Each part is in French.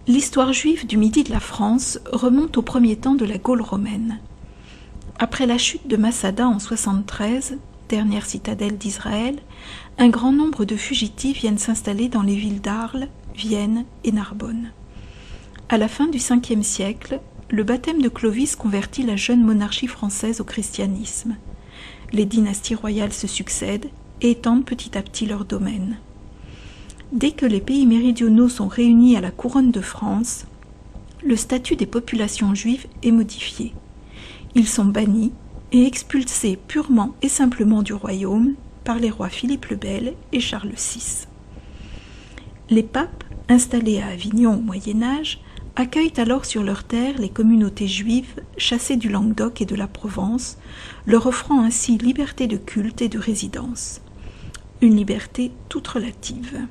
L'histoire juive du midi de la France remonte aux premiers temps de la Gaule romaine. Après la chute de Masada en 73, dernière citadelle d'Israël, un grand nombre de fugitifs viennent s'installer dans les villes d'Arles, Vienne et Narbonne. À la fin du Ve siècle, le baptême de Clovis convertit la jeune monarchie française au christianisme. Les dynasties royales se succèdent et étendent petit à petit leur domaine. Dès que les pays méridionaux sont réunis à la couronne de France, le statut des populations juives est modifié. Ils sont bannis et expulsés purement et simplement du royaume par les rois Philippe le Bel et Charles VI. Les papes, installés à Avignon au Moyen-Âge, accueillent alors sur leurs terres les communautés juives chassées du Languedoc et de la Provence, leur offrant ainsi liberté de culte et de résidence. Une liberté toute relative.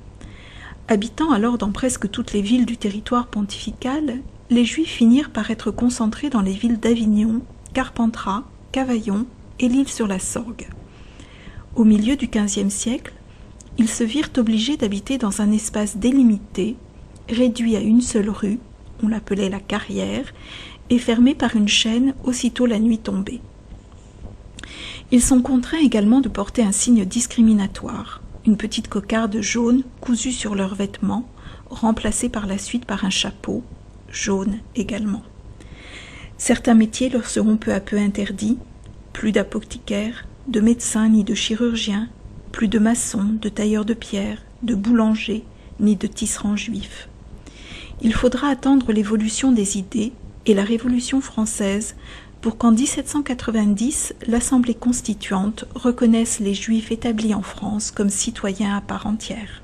Habitant alors dans presque toutes les villes du territoire pontifical, les Juifs finirent par être concentrés dans les villes d'Avignon, Carpentras, Cavaillon et l'Isle-sur-la-Sorgue. Au milieu du XVe siècle, ils se virent obligés d'habiter dans un espace délimité, réduit à une seule rue, on l'appelait la Carrière, et fermé par une chaîne aussitôt la nuit tombée. Ils sont contraints également de porter un signe discriminatoire, une petite cocarde jaune cousue sur leurs vêtements, remplacée par la suite par un chapeau, jaune également. Certains métiers leur seront peu à peu interdits, plus d'apothicaires, de médecins ni de chirurgiens, plus de maçons, de tailleurs de pierre, de boulangers, ni de tisserands juifs. Il faudra attendre l'évolution des idées et la Révolution française pour qu'en 1790, l'Assemblée constituante reconnaisse les Juifs établis en France comme citoyens à part entière.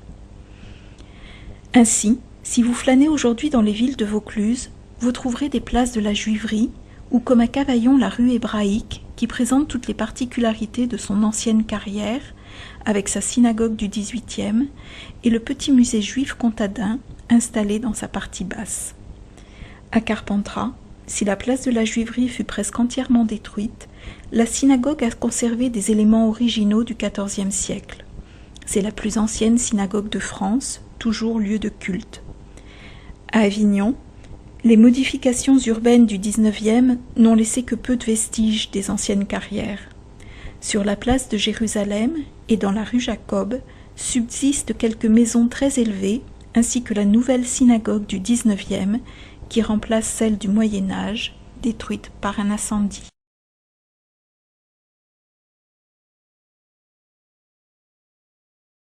Ainsi, si vous flânez aujourd'hui dans les villes de Vaucluse, vous trouverez des places de la Juiverie ou comme à Cavaillon la rue hébraïque qui présente toutes les particularités de son ancienne carrière avec sa synagogue du XVIIIe et le petit musée juif comtadin installé dans sa partie basse. À Carpentras, si la place de la Juiverie fut presque entièrement détruite, la synagogue a conservé des éléments originaux du XIVe siècle. C'est la plus ancienne synagogue de France, toujours lieu de culte. À Avignon, les modifications urbaines du XIXe n'ont laissé que peu de vestiges des anciennes carrières. Sur la place de Jérusalem et dans la rue Jacob subsistent quelques maisons très élevées ainsi que la nouvelle synagogue du XIXe qui remplace celle du Moyen Âge, détruite par un incendie.